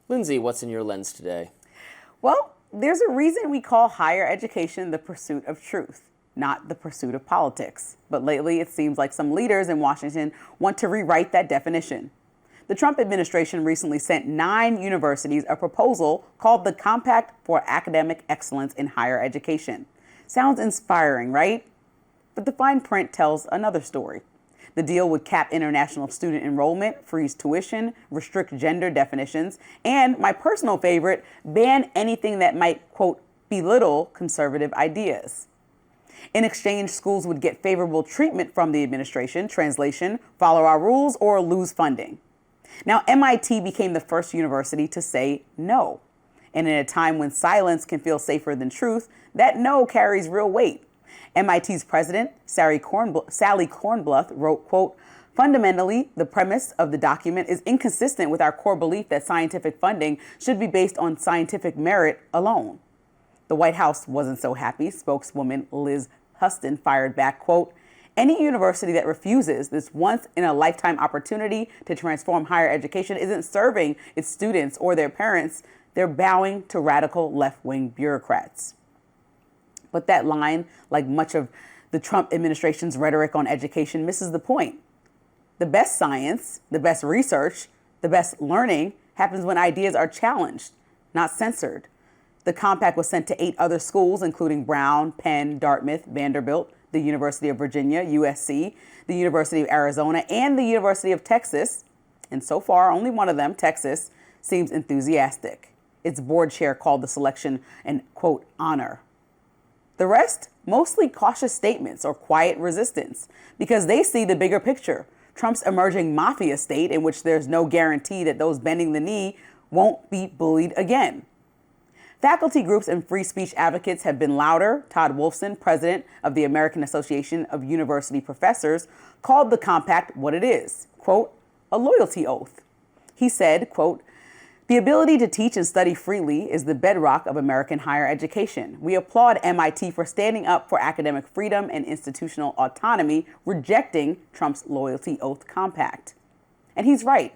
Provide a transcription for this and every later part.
Lindsey, what's in your lens today? Well, there's a reason we call higher education the pursuit of truth, not the pursuit of politics. But lately, it seems like some leaders in Washington want to rewrite that definition. The Trump administration recently sent 9 universities a proposal called the Compact for Academic Excellence in Higher Education. Sounds inspiring, right? But the fine print tells another story. The deal would cap international student enrollment, freeze tuition, restrict gender definitions, and, my personal favorite, ban anything that might, quote, belittle conservative ideas. In exchange, schools would get favorable treatment from the administration, translation, follow our rules, or lose funding. Now, MIT became the first university to say no. And in a time when silence can feel safer than truth, that no carries real weight. MIT's president, Sally Kornbluth, wrote, quote, fundamentally, the premise of the document is inconsistent with our core belief that scientific funding should be based on scientific merit alone. The White House wasn't so happy. Spokeswoman Liz Huston fired back, quote, any university that refuses this once-in-a-lifetime opportunity to transform higher education isn't serving its students or their parents. They're bowing to radical left-wing bureaucrats. But that line, like much of the Trump administration's rhetoric on education, misses the point. The best science, the best research, the best learning happens when ideas are challenged, not censored. The compact was sent to 8 other schools, including Brown, Penn, Dartmouth, Vanderbilt, the University of Virginia, USC, the University of Arizona, and the University of Texas. And so far, only one of them, Texas, seems enthusiastic. Its board chair called the selection an, quote, honor. The rest, mostly cautious statements or quiet resistance, because they see the bigger picture, Trump's emerging mafia state in which there's no guarantee that those bending the knee won't be bullied again. Faculty groups and free speech advocates have been louder. Todd Wolfson, president of the American Association of University Professors, called the compact what it is, quote, a loyalty oath. He said, quote, the ability to teach and study freely is the bedrock of American higher education. We applaud MIT for standing up for academic freedom and institutional autonomy, rejecting Trump's loyalty oath compact. And he's right.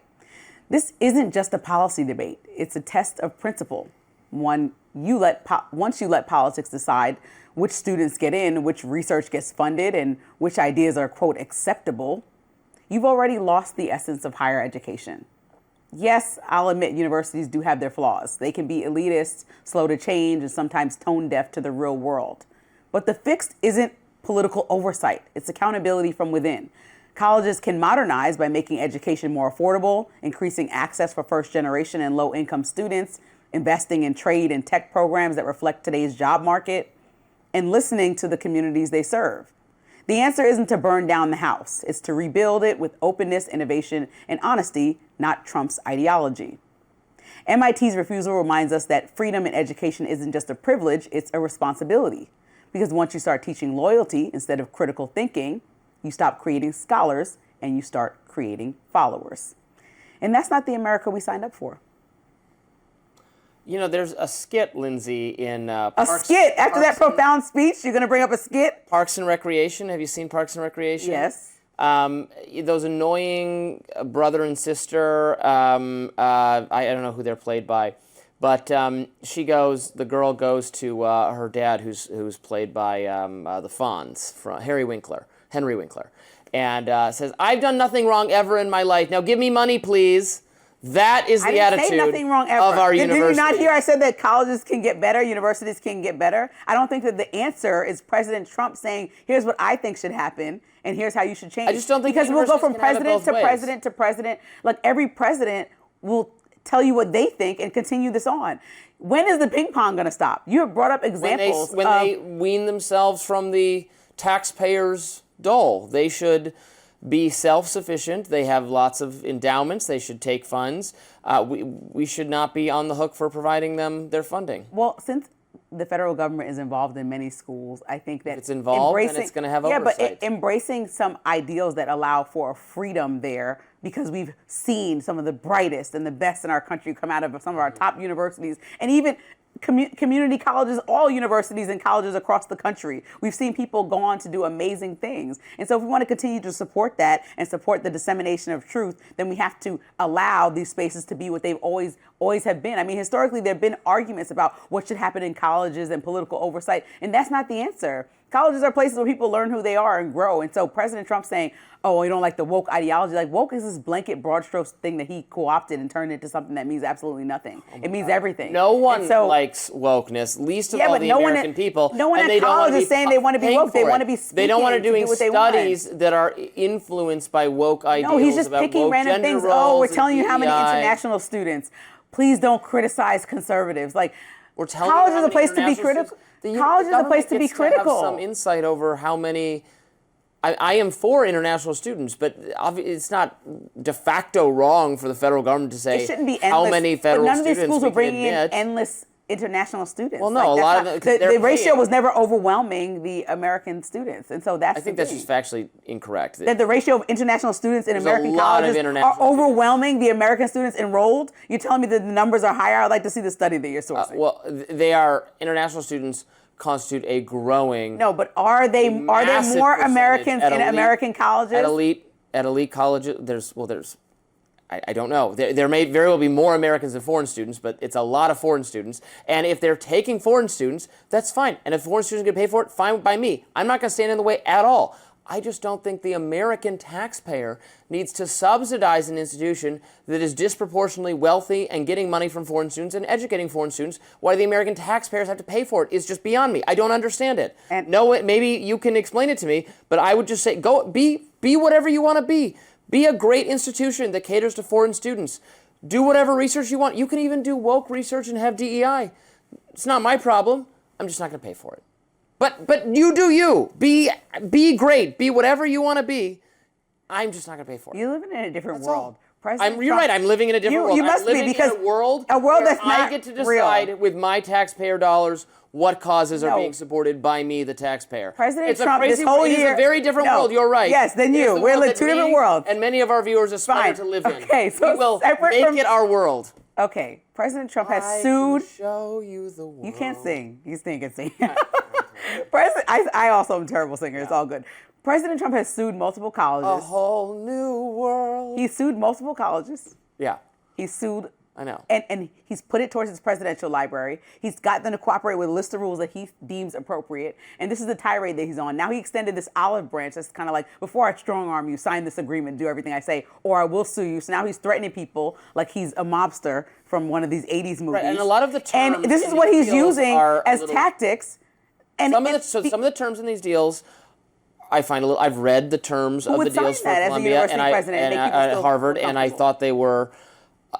This isn't just a policy debate. It's a test of principle. Once you let politics decide which students get in, which research gets funded, and which ideas are, quote, acceptable, you've already lost the essence of higher education. Yes, I'll admit universities do have their flaws. They can be elitist, slow to change, and sometimes tone deaf to the real world. But the fix isn't political oversight. It's accountability from within. Colleges can modernize by making education more affordable, increasing access for first-generation and low-income students, investing in trade and tech programs that reflect today's job market, and listening to the communities they serve. The answer isn't to burn down the house. It's to rebuild it with openness, innovation, and honesty, not Trump's ideology. MIT's refusal reminds us that freedom in education isn't just a privilege, it's a responsibility. Because once you start teaching loyalty instead of critical thinking, you stop creating scholars and you start creating followers. And that's not the America we signed up for. You know, there's a skit, Lindsey, in A skit? After that profound speech, you're going to bring up a skit? Parks and Recreation. Have you seen Parks and Recreation? Yes. Those annoying brother and sister, I don't know who they're played by, but the girl goes to her dad, who's played by the Fonz, Henry Winkler, and says, I've done nothing wrong ever in my life. Now give me money, please. That is the attitude of our university. Did you not hear I said that colleges can get better, universities can get better? I don't think that the answer is President Trump saying, here's what I think should happen, and here's how you should change. I just don't think because we'll go from president to president to president. Like every president will tell you what they think and continue this on. When is the ping pong going to stop? You have brought up examples. When they wean themselves from the taxpayers' dole, they should be self-sufficient. They have lots of endowments. They should take funds. We should not be on the hook for providing them their funding. Well, since the federal government is involved in many schools, I think that if it's involved, then it's going to have oversight. Yeah, but embracing some ideals that allow for a freedom there, because we've seen some of the brightest and the best in our country come out of some of our top universities, and even community colleges, all universities and colleges across the country. We've seen people go on to do amazing things. And so if we want to continue to support that and support the dissemination of truth, then we have to allow these spaces to be what they've always have been. I mean, historically, there have been arguments about what should happen in colleges and political oversight, and that's not the answer. Colleges are places where people learn who they are and grow. And so President Trump saying, oh, you don't like the woke ideology. Like, woke is this blanket broad strokes thing that he co-opted and turned into something that means absolutely nothing. It means everything. No one likes wokeness, least of all the American people. No one at college is saying they want to be woke. They want to be speaking. They don't want to do studies that are influenced by woke ideals. No, he's just picking random things. Oh, we're telling you how many international students. Please don't criticize conservatives. Like, we're telling college is a place to be critical. College is a place to be critical. Have some insight over how many. I am for international students, but it's not de facto wrong for the federal government to say how many federal students we can admit. None of these schools were bringing in endless international students. Well, no, a lot of the ratio was never overwhelming the American students, and so that's. I think that's just factually incorrect. That the ratio of international students in American colleges are overwhelming the American students enrolled. You're telling me that the numbers are higher? I'd like to see the study that you're sourcing. Well, they are international students. Constitute a growing. No, but are there more Americans in American colleges? At elite colleges, there's I don't know. There may very well be more Americans than foreign students, but it's a lot of foreign students. And if they're taking foreign students, that's fine. And if foreign students get paid for it, fine by me. I'm not going to stand in the way at all. I just don't think the American taxpayer needs to subsidize an institution that is disproportionately wealthy and getting money from foreign students and educating foreign students. Why the American taxpayers have to pay for it is just beyond me. I don't understand it. And no, maybe you can explain it to me, but I would just say, go be whatever you want to be. Be a great institution that caters to foreign students. Do whatever research you want. You can even do woke research and have DEI. It's not my problem. I'm just not going to pay for it. But you do you. Be great. Be whatever you want to be. I'm just not going to pay for it. You're living in a different world. You're right. I'm living in a different world. You must be, because in a world that's not I get to decide with my taxpayer dollars what causes are being supported by me, the taxpayer. President Trump, this whole year, it's a very different world. You're right. Yes, than you. We're in two different worlds. And many of our viewers aspire to live in. Okay, so we will make it our world. Okay, President Trump has sued. Show you the world. You can't sing. You can sing. I also am a terrible singer. It's all good. President Trump has sued multiple colleges. A whole new world. He sued multiple colleges. Yeah. He sued. I know. And he's put it towards his presidential library. He's got them to cooperate with a list of rules that he deems appropriate. And this is the tirade that he's on. Now he extended this olive branch that's kind of like, before I strong arm you, sign this agreement, do everything I say, or I will sue you. So now he's threatening people like he's a mobster from one of these 80s movies. Right, and a lot of the terms. And this is what he's using as tactics. And some of the terms in these deals, I find a little. I've read the terms of the deals for Columbia and at Harvard, and I thought they were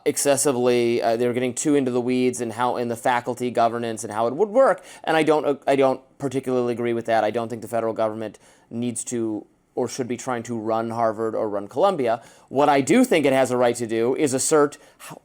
excessively. They were getting too into the weeds and how in the faculty governance and how it would work. And I don't particularly agree with that. I don't think the federal government needs to or should be trying to run Harvard or run Columbia. What I do think it has a right to do is assert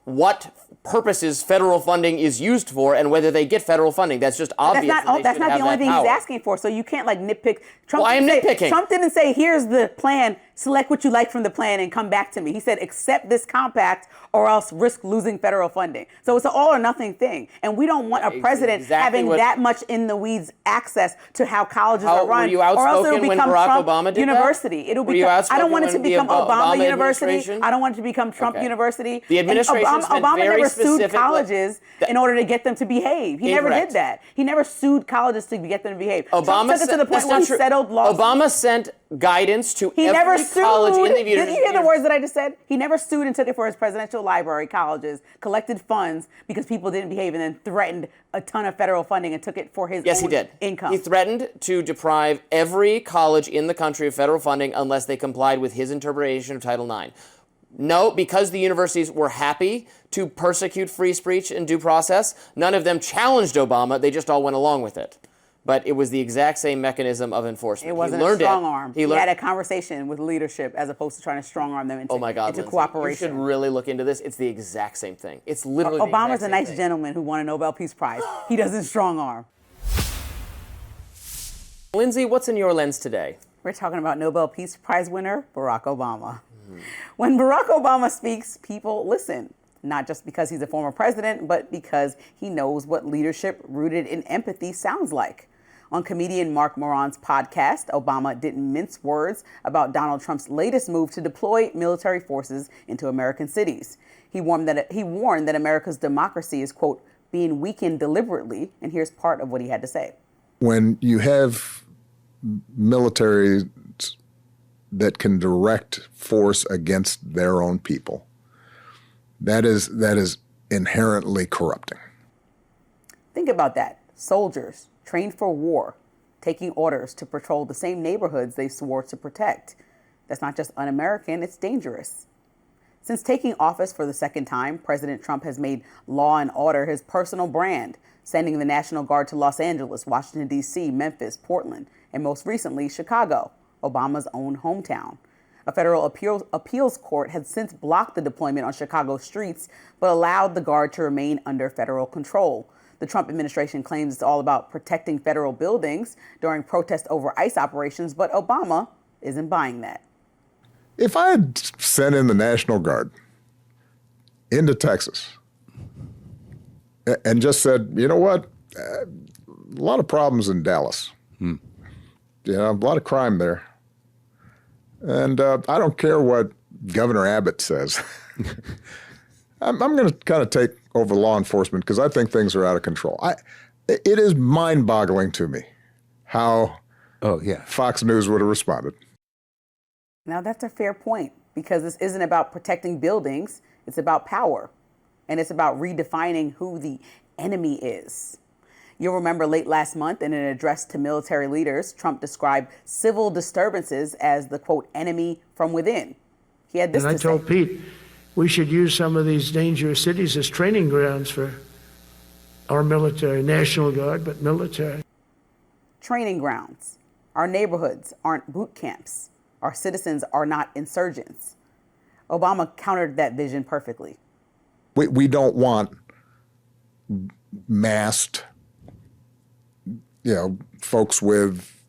what purposes federal funding is used for and whether they get federal funding. That's just obvious. That's not the only thing he's asking for. So you can't nitpick. Trump nitpicking. Trump didn't say, here's the plan, select what you like from the plan and come back to me. He said, accept this compact or else risk losing federal funding. So it's an all or nothing thing. And we don't want a president having that much in the weeds access to how colleges are run. Were you outspoken when Barack Obama did University. that? I don't want it to become Obama University. I don't want it to become Trump University. The administration Obama never sued colleges in order to get them to behave. He never did that. He never sued colleges to get them to behave. Obama took it to the point where he settled lawsuits. Obama sent guidance to every college in the Did you hear the words that I just said? He never sued and took it for his presidential library, colleges, collected funds because people didn't behave and then threatened a ton of federal funding and took it for his own income. He threatened to deprive every college in the country of federal funding unless they complied with his interpretation of Title IX. No, because the universities were happy to persecute free speech and due process, none of them challenged Obama. They just all went along with it. But it was the exact same mechanism of enforcement. It wasn't a strong arm. He had a conversation with leadership as opposed to trying to strong arm them into cooperation. You should really look into this. It's the exact same thing. It's literally Obama's a nice gentleman who won a Nobel Peace Prize. He doesn't strong arm. Lindsey, what's in your lens today? We're talking about Nobel Peace Prize winner Barack Obama. When Barack Obama speaks, people listen. not just because he's a former president, but because he knows what leadership rooted in empathy sounds like. On comedian Mark Moron's podcast, Obama didn't mince words about Donald Trump's latest move to deploy military forces into American cities. He warned that America's democracy is, quote, being weakened deliberately, and here's part of what he had to say. When you have military that can direct force against their own people, that is inherently corrupting. Think about that. Soldiers trained for war, taking orders to patrol the same neighborhoods they swore to protect. That's not just un-American, it's dangerous. Since taking office for the second time, President Trump has made law and order his personal brand, sending the National Guard to Los Angeles, Washington, D.C., Memphis, Portland, and most recently, Chicago, Obama's own hometown. A federal appeals court had since blocked the deployment on Chicago streets, but allowed the Guard to remain under federal control. The Trump administration claims it's all about protecting federal buildings during protests over ICE operations, but Obama isn't buying that. If I had sent in the National Guard into Texas and just said, you know what, a lot of problems in Dallas, a lot of crime there, and I don't care what Governor Abbott says. I'm going to kind of take over law enforcement because I think things are out of control. It is mind-boggling to me how Fox News would have responded. Now, that's a fair point, because this isn't about protecting buildings. It's about power, and it's about redefining who the enemy is. You'll remember late last month in an address to military leaders, Trump described civil disturbances as the, quote, enemy from within. He had this to say. And I told Pete, we should use some of these dangerous cities as training grounds for our military, National Guard, but military. Training grounds. Our neighborhoods aren't boot camps. Our citizens are not insurgents. Obama countered that vision perfectly. We don't want masked, folks with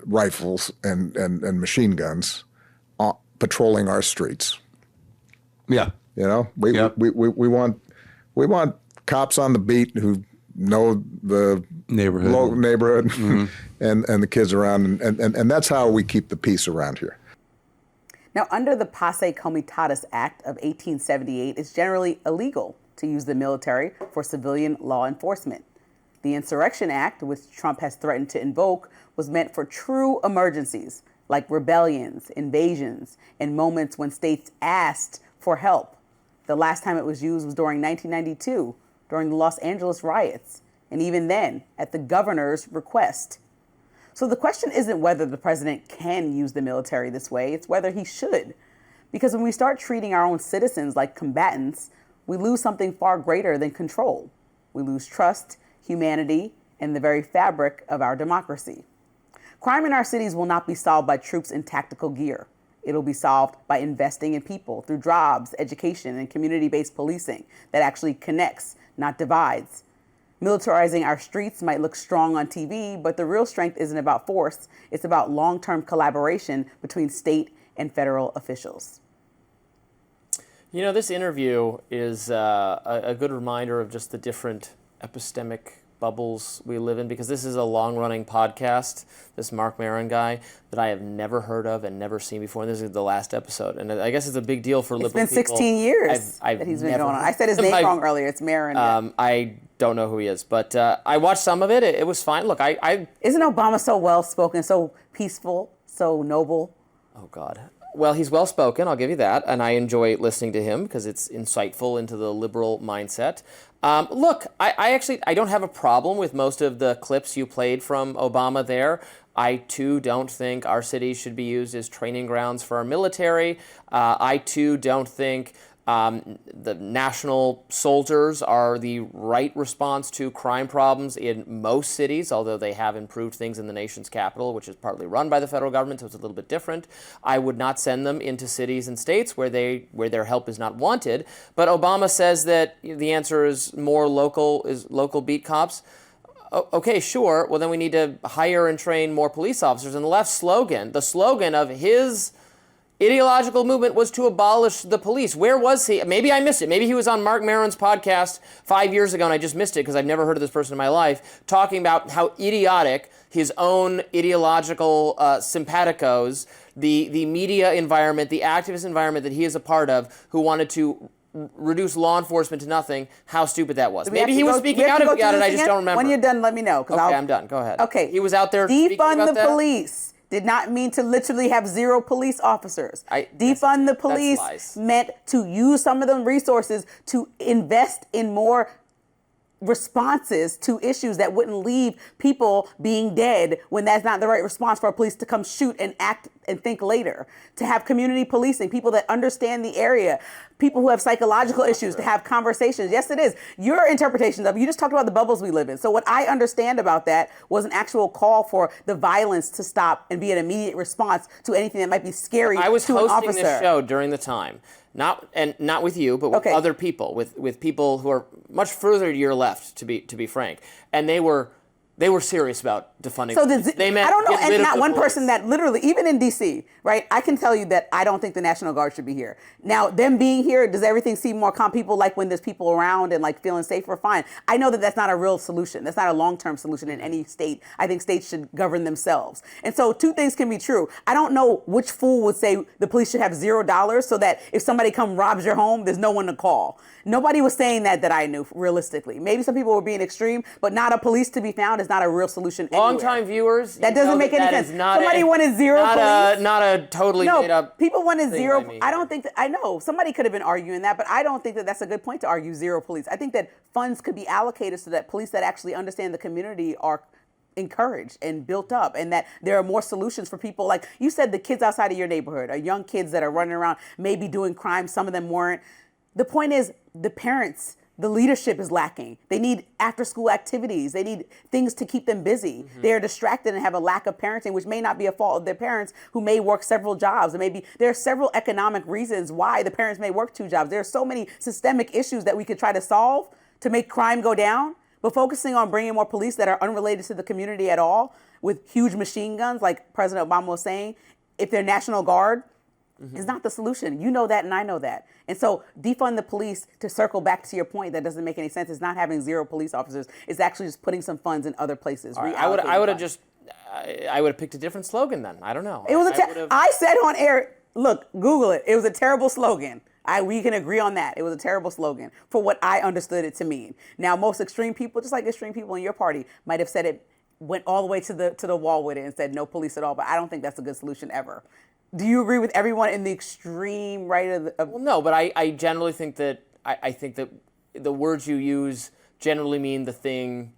rifles and machine guns patrolling our streets. Yeah. We want cops on the beat who know the neighborhood Mm-hmm. and the kids around, and that's how we keep the peace around here. Now, under the Passe Comitatus Act of 1878, it's generally illegal to use the military for civilian law enforcement. The Insurrection Act, which Trump has threatened to invoke, was meant for true emergencies like rebellions, invasions, and moments when states asked for help. The last time it was used was during 1992, during the Los Angeles riots, and even then, at the governor's request. So the question isn't whether the president can use the military this way, it's whether he should. Because when we start treating our own citizens like combatants, we lose something far greater than control. We lose trust, humanity, and the very fabric of our democracy. Crime in our cities will not be solved by troops in tactical gear. It'll be solved by investing in people through jobs, education, and community-based policing that actually connects, not divides. Militarizing our streets might look strong on TV, but the real strength isn't about force. It's about long-term collaboration between state and federal officials. This interview is a good reminder of just the different epistemic bubbles we live in, because this is a long-running podcast, this Mark Maron guy, that I have never heard of and never seen before. And this is the last episode. And I guess it's a big deal for liberal people. It's been 16 years that he's been going on. I said his name wrong earlier. It's Maron. I don't know who he is, but I watched some of it. It was fine. Look, Isn't Obama so well-spoken, so peaceful, so noble? Oh, God. Well, he's well-spoken, I'll give you that, and I enjoy listening to him because it's insightful into the liberal mindset. Look, I don't have a problem with most of the clips you played from Obama there. I, too, don't think our cities should be used as training grounds for our military. I, too, don't think the national soldiers are the right response to crime problems in most cities, although they have improved things in the nation's capital, which is partly run by the federal government, so it's a little bit different. I would not send them into cities and states where their help is not wanted. But Obama says that the answer is more local beat cops. Okay, sure. Well, then we need to hire and train more police officers. And the slogan of his ideological movement was to abolish the police. Where was he? Maybe I missed it. Maybe he was on Mark Maron's podcast 5 years ago and I just missed it because I've never heard of this person in my life, talking about how idiotic his own ideological simpaticos, the media environment, the activist environment that he is a part of, who wanted to reduce law enforcement to nothing, how stupid that was. Maybe he was speaking out about it, I just don't remember. When you're done, let me know. Okay, I'm done. Go ahead. Okay. He was out there speaking about Defund the that? police did not mean to literally have zero police officers. Defund the police meant to use some of the resources to invest in more responses to issues that wouldn't leave people being dead when that's not the right response for a police to come shoot and act and think later. To have community policing, people that understand the area, people who have psychological issues, to have conversations. Yes, it is. Your interpretations of, you just talked about the bubbles we live in. So what I understand about that was an actual call for the violence to stop and be an immediate response to anything that might be scary to an officer. I was hosting this show during the time. Not with you, but with other people, with people who are much further to your left, to be frank, and they were serious about defunding. So they meant I don't know, get rid and of not the one police. person that literally, even in DC, right? I can tell you that I don't think the National Guard should be here. Now, them being here, does everything seem more calm? People like when there's people around and like feeling safer, fine. I know that that's not a real solution. That's not a long-term solution in any state. I think states should govern themselves. And so two things can be true. I don't know which fool would say the police should have $0 so that if somebody come robs your home, there's no one to call. Nobody was saying that I knew, realistically. Maybe some people were being extreme, but not a police to be found is not a real solution anywhere. Long-time viewers, that doesn't make any sense. Somebody wanted zero police. Not a totally made up. People wanted zero. I don't think that. I know somebody could have been arguing that, but I don't think that that's a good point to argue zero police. I think that funds could be allocated so that police that actually understand the community are encouraged and built up, and that there are more solutions for people. Like you said, the kids outside of your neighborhood, or young kids that are running around, maybe doing crime. Some of them weren't. The point is, the parents, the leadership is lacking. They need after-school activities. They need things to keep them busy. Mm-hmm. They are distracted and have a lack of parenting, which may not be a fault of their parents, who may work several jobs. There are several economic reasons why the parents may work 2 jobs. There are so many systemic issues that we could try to solve to make crime go down, but focusing on bringing more police that are unrelated to the community at all, with huge machine guns, like President Obama was saying, if they're National Guard, is not the solution. You know that, and I know that. And so defund the police, to circle back to your point that doesn't make any sense, is not having zero police officers. It's actually just putting some funds in other places. Right. I would have picked a different slogan then. I don't know. It was I said on air, look, Google it. It was a terrible slogan. We can agree on that. It was a terrible slogan for what I understood it to mean. Now, most extreme people, just like extreme people in your party, might have said it, went all the way to the wall with it and said no police at all. But I don't think that's a good solution ever. Do you agree with everyone in the extreme right of Well, no, but I generally think that I think that the words you use generally mean the thing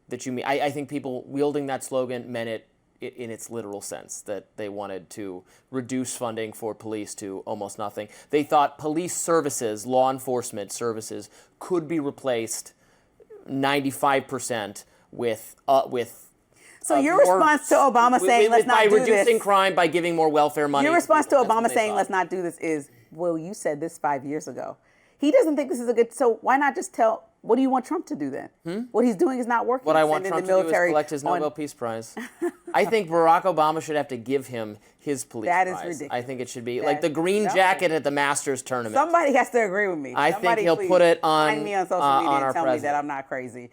that you mean. I think people wielding that slogan meant it in its literal sense, that they wanted to reduce funding for police to almost nothing. They thought police services, law enforcement services, could be replaced 95% with So your response to Obama saying let's not do this, by reducing crime, by giving more welfare money. Your response to Obama saying let's not do this is, well, you said this 5 years ago. He doesn't think this is a good. So why not just tell? What do you want Trump to do then? What he's doing is not working. What I want Trump to do is collect his Nobel Peace Prize. I think Barack Obama should have to give him his police prize. That is ridiculous. I think it should be like the green jacket at the Masters tournament. Somebody has to agree with me. I think he'll put it on find me on social media and tell president. me that I'm not crazy.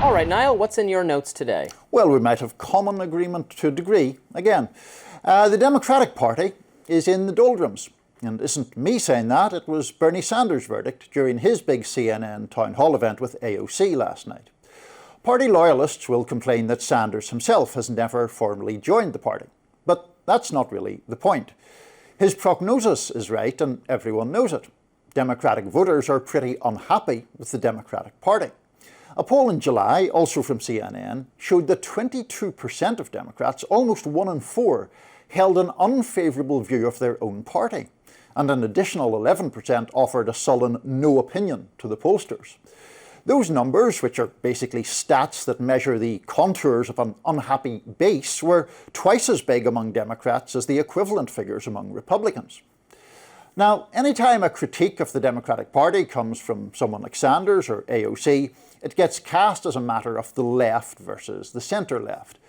All right, Niall, what's in your notes today? Well, we might have common agreement to a degree. Again, the Democratic Party is in the doldrums. And it isn't me saying that, it was Bernie Sanders' verdict during his big CNN town hall event with AOC last night. Party loyalists will complain that Sanders himself has never formally joined the party. But that's not really the point. His prognosis is right and everyone knows it. Democratic voters are pretty unhappy with the Democratic Party. A poll in July, also from CNN, showed that 22% of Democrats, almost 1 in 4, held an unfavourable view of their own party, and an additional 11% offered a sullen no opinion to the pollsters. Those numbers, which are basically stats that measure the contours of an unhappy base, were twice as big among Democrats as the equivalent figures among Republicans. Now, anytime a critique of the Democratic Party comes from someone like Sanders or AOC, it gets cast as a matter of the left versus the centre-left.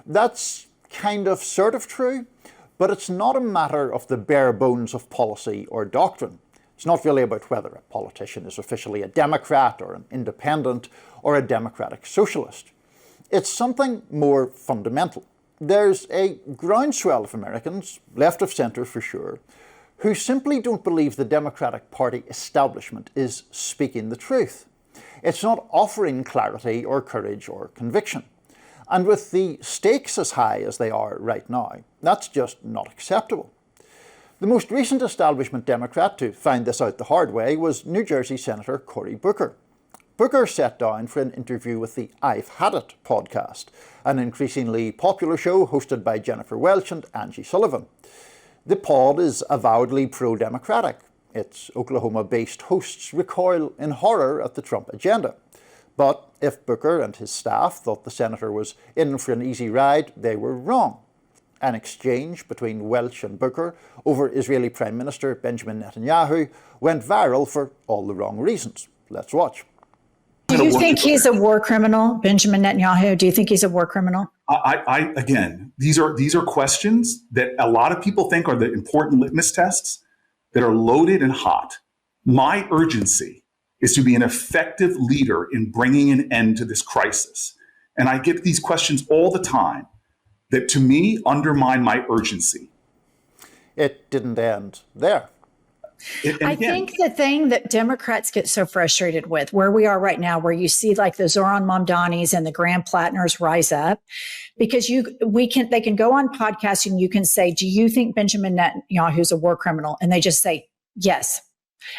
That's kind of sort of true, But it's not a matter of the bare bones of policy or doctrine. It's not really about whether a politician is officially a Democrat or an independent or a democratic socialist. It's something more fundamental. There's a groundswell of Americans, left of centre for sure, who simply don't believe the Democratic Party establishment is speaking the truth. It's not offering clarity or courage or conviction. And with the stakes as high as they are right now, that's just not acceptable. The most recent establishment Democrat to find this out the hard way was New Jersey Senator Cory Booker. Booker sat down for an interview with the I've Had It podcast, an increasingly popular show hosted by Jennifer Welch and Angie Sullivan. The pod is avowedly pro-democratic. Its Oklahoma-based hosts recoil in horror at the Trump agenda. But if Booker and his staff thought the senator was in for an easy ride, they were wrong. An exchange between Welch and Booker over Israeli Prime Minister Benjamin Netanyahu went viral for all the wrong reasons. Let's watch. Do you think he's a war criminal, Benjamin Netanyahu? Do you think he's a war criminal? Again, these are questions that a lot of people think are the important litmus tests that are loaded and hot. My urgency is to be an effective leader in bringing an end to this crisis. And I get these questions all the time that, to me, undermine my urgency. It didn't end there. I think the thing that Democrats get so frustrated with, where we are right now, where you see like the Zoran Mamdanis and the Graham Plattners rise up, because they can go on podcasts and you can say, do you think Benjamin Netanyahu is a war criminal? And they just say, yes.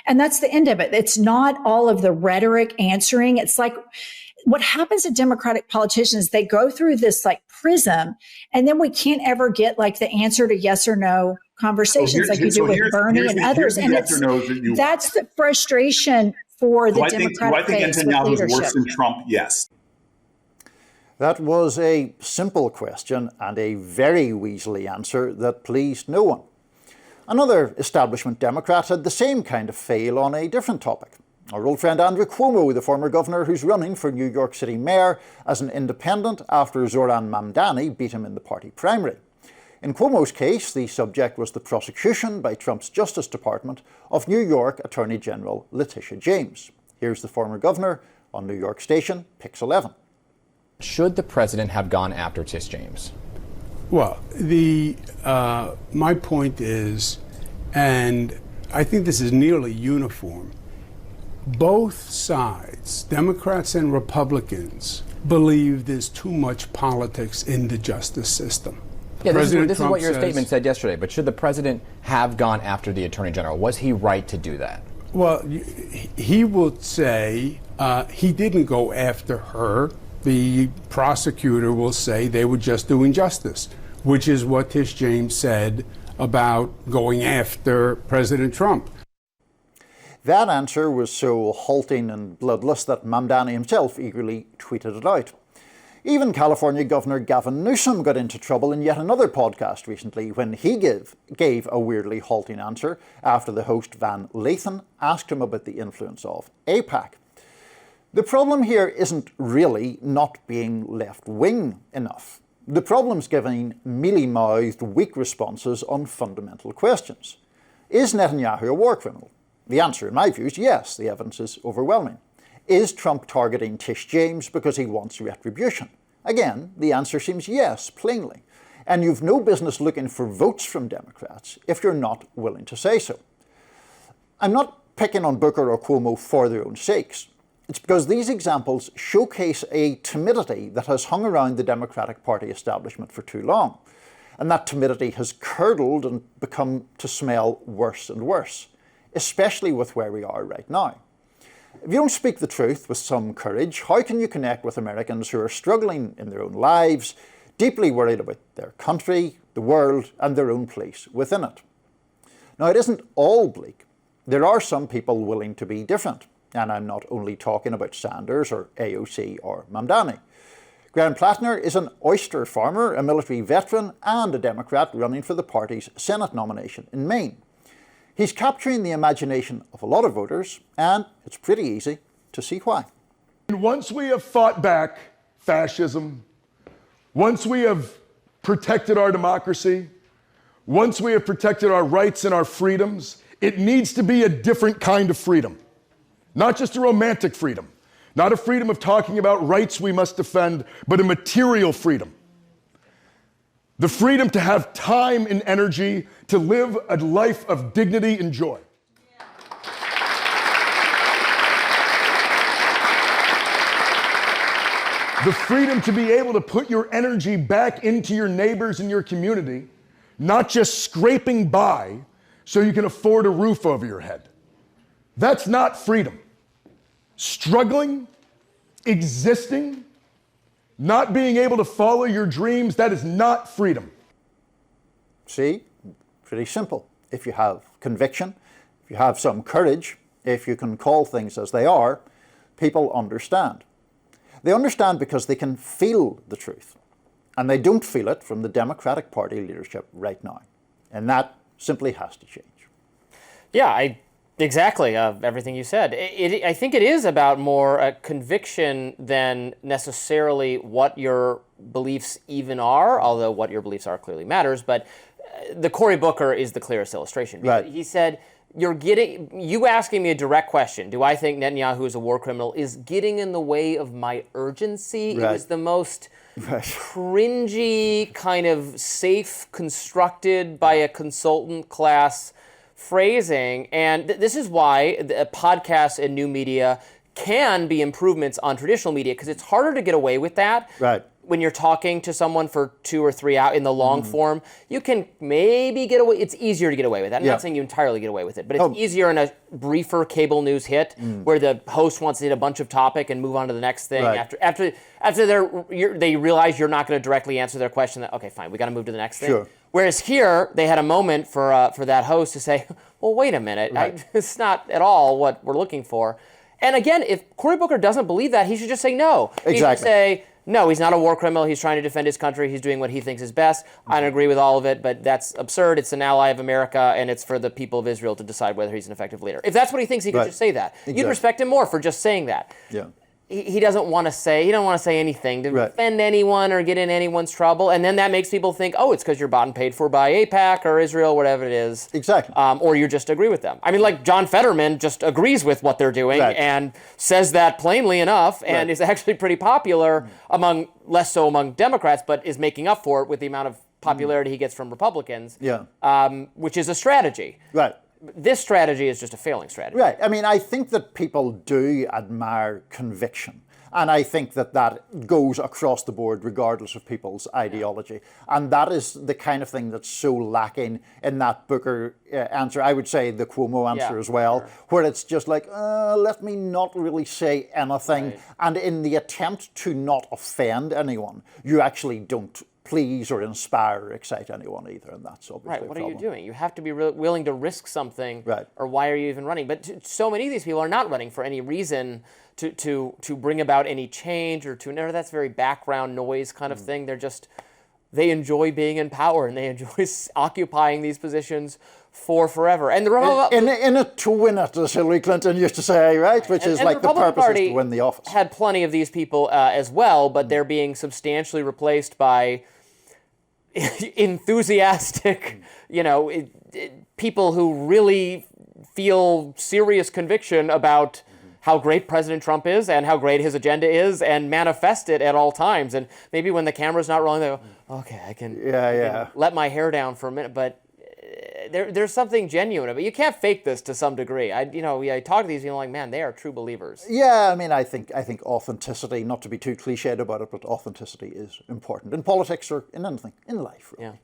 And that's the end of it. It's not all of the rhetoric answering. It's like what happens to Democratic politicians, they go through this like prism, and then we can't ever get like the answer to yes or no conversations like you do with Bernie and others. And that's the frustration for the Democratic base. Do I think Netanyahu is worse than Trump? Yes. That was a simple question and a very weaselly answer that pleased no one. Another establishment Democrat had the same kind of fail on a different topic. Our old friend Andrew Cuomo, the former governor who's running for New York City mayor as an independent after Zoran Mamdani beat him in the party primary. In Cuomo's case, the subject was the prosecution by Trump's Justice Department of New York Attorney General Letitia James. Here's the former governor on New York station, Pix 11. Should the president have gone after Tish James? Well, my point is, and I think this is nearly uniform, both sides, Democrats and Republicans, believe there's too much politics in the justice system. Yeah, this is what your statement said yesterday, but should the president have gone after the attorney general? Was he right to do that? Well, he will say he didn't go after her. The prosecutor will say they were just doing justice, which is what Tish James said about going after President Trump. That answer was so halting and bloodless that Mamdani himself eagerly tweeted it out. Even California Governor Gavin Newsom got into trouble in yet another podcast recently when he gave a weirdly halting answer after the host Van Lathan asked him about the influence of AIPAC. The problem here isn't really not being left-wing enough. The problem's giving mealy-mouthed, weak responses on fundamental questions. Is Netanyahu a war criminal? The answer, in my view, is yes. The evidence is overwhelming. Is Trump targeting Tish James because he wants retribution? Again, the answer seems yes, plainly. And you've no business looking for votes from Democrats if you're not willing to say so. I'm not picking on Booker or Cuomo for their own sakes. It's because these examples showcase a timidity that has hung around the Democratic Party establishment for too long. And that timidity has curdled and become to smell worse and worse, especially with where we are right now. If you don't speak the truth with some courage, how can you connect with Americans who are struggling in their own lives, deeply worried about their country, the world, and their own place within it? Now, it isn't all bleak. There are some people willing to be different, and I'm not only talking about Sanders or AOC or Mamdani. Graham Plattner is an oyster farmer, a military veteran, and a Democrat running for the party's Senate nomination in Maine. He's capturing the imagination of a lot of voters, and it's pretty easy to see why. Once we have fought back fascism, once we have protected our democracy, once we have protected our rights and our freedoms, it needs to be a different kind of freedom. Not just a romantic freedom, not a freedom of talking about rights we must defend, but a material freedom. The freedom to have time and energy to live a life of dignity and joy. The freedom to be able to put your energy back into your neighbors and your community, not just scraping by so you can afford a roof over your head. That's not freedom. Struggling, existing, not being able to follow your dreams, that is not freedom. See, pretty simple. If you have conviction, if you have some courage, if you can call things as they are, people understand. They understand because they can feel the truth. And they don't feel it from the Democratic Party leadership right now. And that simply has to change. Yeah, exactly. Everything you said. I think it is about more conviction than necessarily what your beliefs even are, although what your beliefs are clearly matters. But the Cory Booker is the clearest illustration. Right. He said, you asking me a direct question, do I think Netanyahu is a war criminal, is getting in the way of my urgency. Right. It was the most cringy, kind of safe, constructed by a consultant class phrasing. And this is why podcasts and new media can be improvements on traditional media, because it's harder to get away with that. Right. When you're talking to someone for 2 or 3 hours in the long form, you can maybe get away. It's easier to get away with that. I'm not saying you entirely get away with it, but it's easier in a briefer cable news hit where the host wants to hit a bunch of topic and move on to the next thing. Right. After they realize you're not going to directly answer their question. Okay, fine, we got to move to the next thing. Sure. Whereas here, they had a moment for that host to say, well, wait a minute, Right. it's not at all what we're looking for. And again, if Cory Booker doesn't believe that, he should just say no. Exactly. He should say, no, he's not a war criminal. He's trying to defend his country. He's doing what he thinks is best. I don't agree with all of it, but that's absurd. It's an ally of America, and it's for the people of Israel to decide whether he's an effective leader. If that's what he thinks, he could just say that. Exactly. You'd respect him more for just saying that. Yeah. He doesn't want to say anything to Right. offend anyone or get in anyone's trouble, and then that makes people think, oh, it's because you're bought and paid for by AIPAC or Israel, whatever it is. Exactly. Or you just agree with them. I mean, like John Fetterman just agrees with what they're doing and says that plainly enough, and is actually pretty popular less so among Democrats, but is making up for it with the amount of popularity he gets from Republicans. Yeah. Which is a strategy. Right. This strategy is just a failing strategy. Right. I mean, I think that people do admire conviction. And I think that goes across the board regardless of people's ideology. And that is the kind of thing that's so lacking in that Booker answer. I would say the Cuomo answer as well, where it's just like, let me not really say anything. Right. And in the attempt to not offend anyone, you actually don't please or inspire or excite anyone either, and that's obviously right. What are you doing? You have to be willing to risk something, right? Or why are you even running? But so many of these people are not running for any reason to bring about any change or that's very background noise kind of thing. They enjoy being in power and they enjoy occupying these positions for forever. And the in it to win it, as Hillary Clinton used to say, right? Which is like the purpose is to win the office. Had plenty of these people as well, but they're being substantially replaced by enthusiastic, people who really feel serious conviction about how great President Trump is and how great his agenda is and manifest it at all times. And maybe when the camera's not rolling, they go, okay, I can let my hair down for a minute. But there's something genuine about it. You can't fake this to some degree. I talk to these people like, man, they are true believers. Yeah, I mean, I think authenticity, not to be too cliched about it, but authenticity is important in politics or in anything, in life, really. Yeah.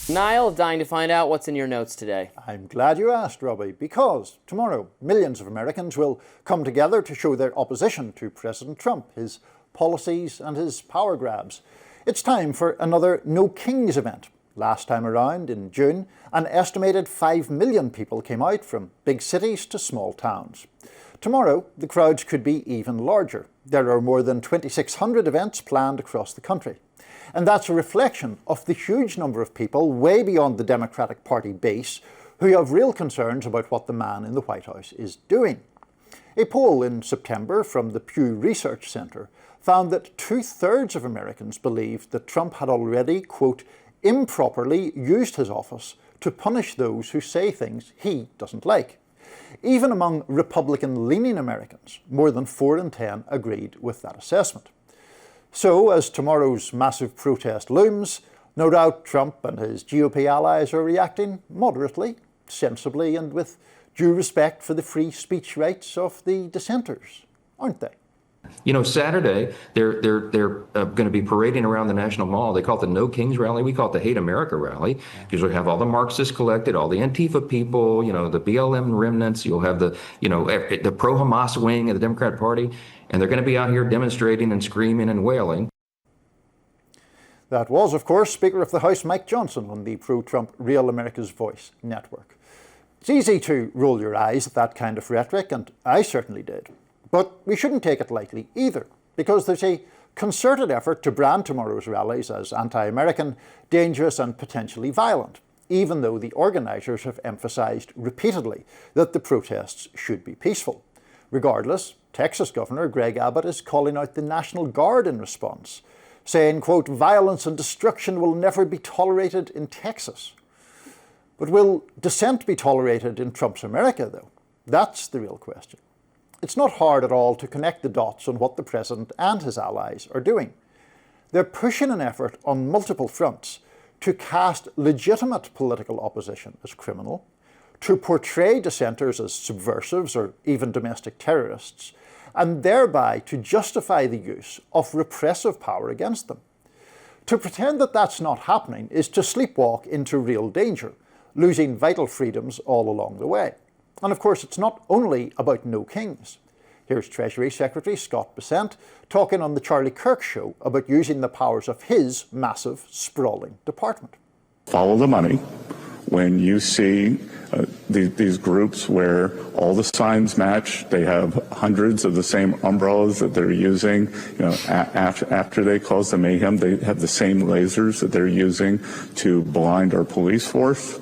Niall, dying to find out what's in your notes today. I'm glad you asked, Robbie, because tomorrow millions of Americans will come together to show their opposition to President Trump, his policies and his power grabs. It's time for another No Kings event. Last time around, in June, an estimated 5 million people came out from big cities to small towns. Tomorrow, the crowds could be even larger. There are more than 2,600 events planned across the country. And that's a reflection of the huge number of people way beyond the Democratic Party base who have real concerns about what the man in the White House is doing. A poll in September from the Pew Research Center found that 2/3 of Americans believed that Trump had already, quote, improperly used his office to punish those who say things he doesn't like. Even among Republican-leaning Americans, more than 4 in 10 agreed with that assessment. So, as tomorrow's massive protest looms, no doubt Trump and his GOP allies are reacting moderately, sensibly, and with due respect for the free speech rights of the dissenters, aren't they? You know, Saturday, they're going to be parading around the National Mall. They call it the No Kings Rally. We call it the Hate America Rally, because we have all the Marxists collected, all the Antifa people, you know, the BLM remnants. You'll have the, you know, the pro-Hamas wing of the Democrat Party, and they're going to be out here demonstrating and screaming and wailing. That was, of course, Speaker of the House Mike Johnson on the pro-Trump Real America's Voice network. It's easy to roll your eyes at that kind of rhetoric, and I certainly did. But we shouldn't take it lightly either, because there's a concerted effort to brand tomorrow's rallies as anti-American, dangerous and potentially violent, even though the organisers have emphasised repeatedly that the protests should be peaceful. Regardless, Texas Governor Greg Abbott is calling out the National Guard in response, saying, quote, "Violence and destruction will never be tolerated in Texas." But will dissent be tolerated in Trump's America, though? That's the real question. It's not hard at all to connect the dots on what the president and his allies are doing. They're pushing an effort on multiple fronts to cast legitimate political opposition as criminal, to portray dissenters as subversives or even domestic terrorists, and thereby to justify the use of repressive power against them. To pretend that that's not happening is to sleepwalk into real danger, losing vital freedoms all along the way. And of course, it's not only about no kings. Here's Treasury Secretary Scott Bessent talking on the Charlie Kirk Show about using the powers of his massive, sprawling department. Follow the money. When you see these groups where all the signs match, they have hundreds of the same umbrellas that they're using. You know, after they cause the mayhem, they have the same lasers that they're using to blind our police force.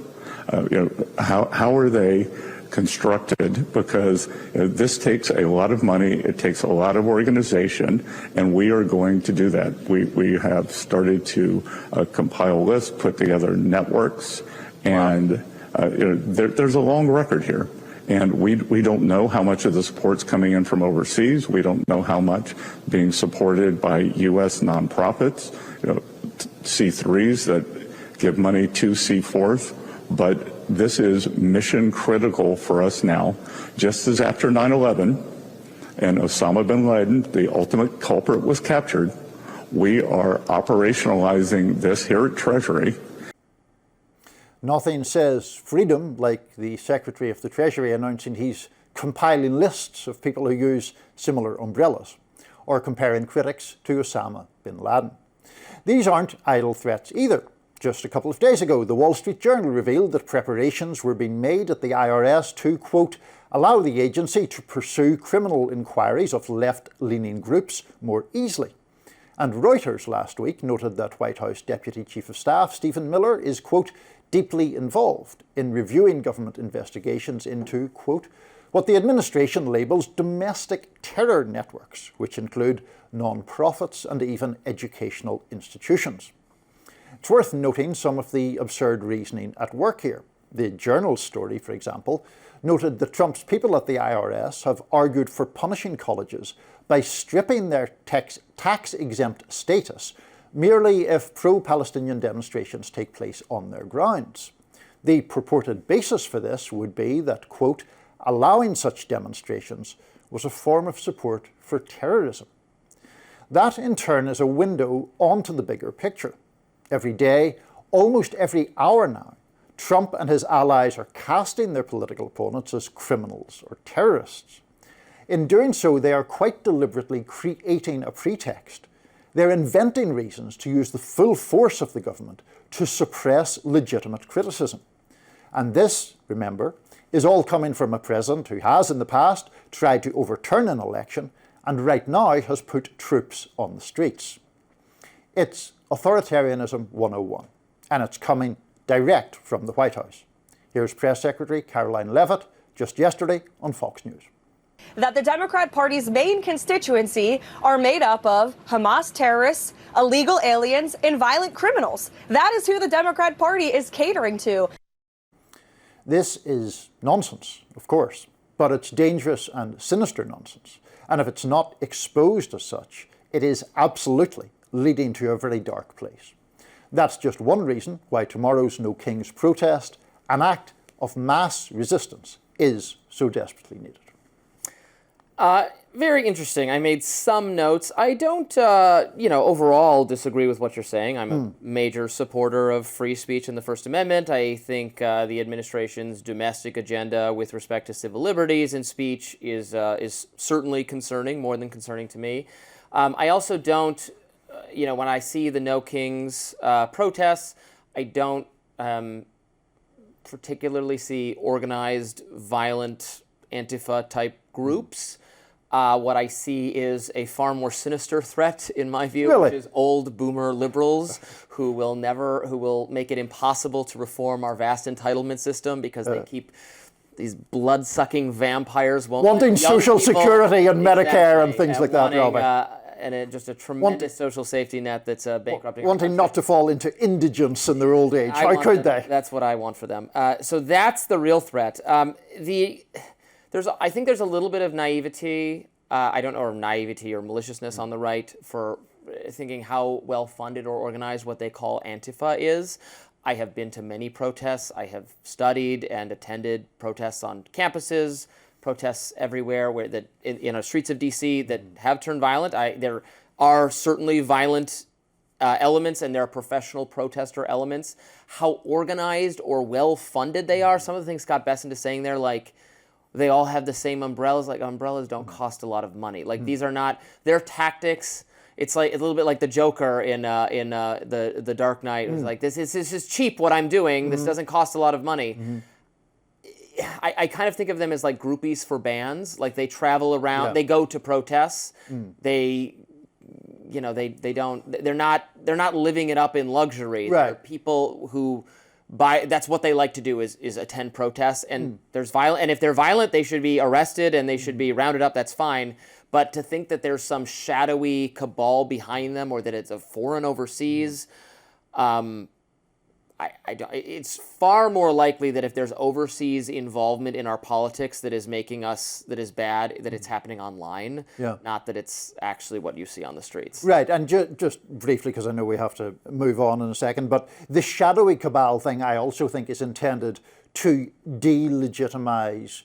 How are they constructed? Because this takes a lot of money, it takes a lot of organization, and we are going to do that. We have started to compile lists, put together networks, and there's a long record here. And we don't know how much of the support's coming in from overseas. We don't know how much being supported by U.S. nonprofits, C3s that give money to C4s. But this is mission critical for us now, just as after 9/11 and Osama bin Laden, the ultimate culprit, was captured. We are operationalizing this here at Treasury. Nothing says freedom like the Secretary of the Treasury announcing he's compiling lists of people who use similar umbrellas, or comparing critics to Osama bin Laden. These aren't idle threats either. Just a couple of days ago, the Wall Street Journal revealed that preparations were being made at the IRS to, quote, allow the agency to pursue criminal inquiries of left-leaning groups more easily. And Reuters last week noted that White House Deputy Chief of Staff Stephen Miller is, quote, deeply involved in reviewing government investigations into, quote, what the administration labels domestic terror networks, which include non-profits and even educational institutions. It's worth noting some of the absurd reasoning at work here. The Journal's story, for example, noted that Trump's people at the IRS have argued for punishing colleges by stripping their tax-exempt status merely if pro-Palestinian demonstrations take place on their grounds. The purported basis for this would be that, quote, allowing such demonstrations was a form of support for terrorism. That, in turn, is a window onto the bigger picture. Every day, almost every hour now, Trump and his allies are casting their political opponents as criminals or terrorists. In doing so, they are quite deliberately creating a pretext. They're inventing reasons to use the full force of the government to suppress legitimate criticism. And this, remember, is all coming from a president who has in the past tried to overturn an election and right now has put troops on the streets. It's authoritarianism 101, and it's coming direct from the White House. Here's Press Secretary Caroline Leavitt just yesterday on Fox News. that the Democrat Party's main constituency are made up of Hamas terrorists, illegal aliens, and violent criminals. That is who the Democrat Party is catering to. This is nonsense, of course, but it's dangerous and sinister nonsense. And if it's not exposed as such, it is absolutely leading to a very dark place. That's just one reason why tomorrow's No Kings protest, an act of mass resistance, is so desperately needed. Very interesting. I made some notes. I don't, overall disagree with what you're saying. I'm a major supporter of free speech and the First Amendment. I think the administration's domestic agenda with respect to civil liberties and speech is certainly concerning, more than concerning to me. I also don't, when I see the No Kings protests, I don't particularly see organized, violent, Antifa-type groups. What I see is a far more sinister threat, in my view, which is old boomer liberals who will make it impossible to reform our vast entitlement system because they keep these blood-sucking vampires wanting social security and Medicare and things like that, Robert. And just a tremendous social safety net that's bankrupting. Wanting not to fall into indigence in their old age. How could they? That's what I want for them. So that's the real threat. I think there's a little bit of naivety, or naivety or maliciousness on the right for thinking how well-funded or organized what they call Antifa is. I have been to many protests. I have studied and attended protests on campuses, protests everywhere in streets of D.C. that have turned violent. There are certainly violent elements, and there are professional protester elements. How organized or well-funded they are, some of the things Scott Bessent is saying there, like, they all have the same umbrellas. Like, umbrellas don't cost a lot of money. Like, these are not their tactics. It's like a little bit like the Joker in the Dark Knight. It was like, this is cheap what I'm doing. This doesn't cost a lot of money. I kind of think of them as like groupies for bands. Like, they travel around. They go to protests. They're not living it up in luxury. Right. They're people who that's what they like to do is attend protests, and there's violent, and if they're violent, they should be arrested and they should be rounded up. That's fine. But to think that there's some shadowy cabal behind them, or that it's a foreign overseas, it's far more likely that if there's overseas involvement in our politics that is bad, that it's happening online, not that it's actually what you see on the streets. Right, and just briefly, because I know we have to move on in a second, but the shadowy cabal thing I also think is intended to delegitimize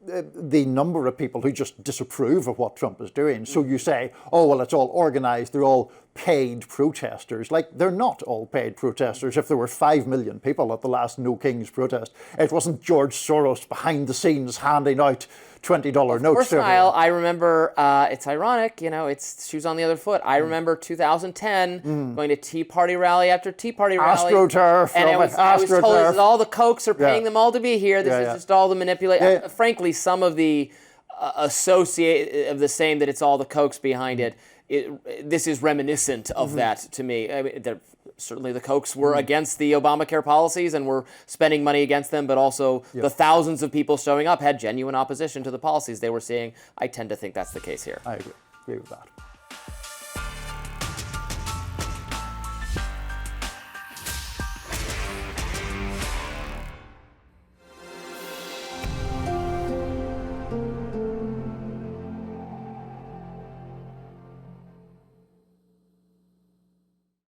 the number of people who just disapprove of what Trump is doing. So you say, oh, well, it's all organized, they're all paid protesters. Like, they're not all paid protesters. If there were 5 million people at the last No Kings protest, it wasn't George Soros behind the scenes handing out $20 notes. Of course, Niall, I remember, it's ironic, it's shoes on the other foot. I remember 2010 going to Tea Party rally after Tea Party rally. AstroTurf. And I was told this is all the Kochs are paying them all to be here. This is just all the manipulation. Frankly, some of the associate of the same that it's all the Kochs behind it. This is reminiscent of that to me. I mean, certainly the Kochs were against the Obamacare policies and were spending money against them, but also the thousands of people showing up had genuine opposition to the policies they were seeing. I tend to think that's the case here. I agree with that.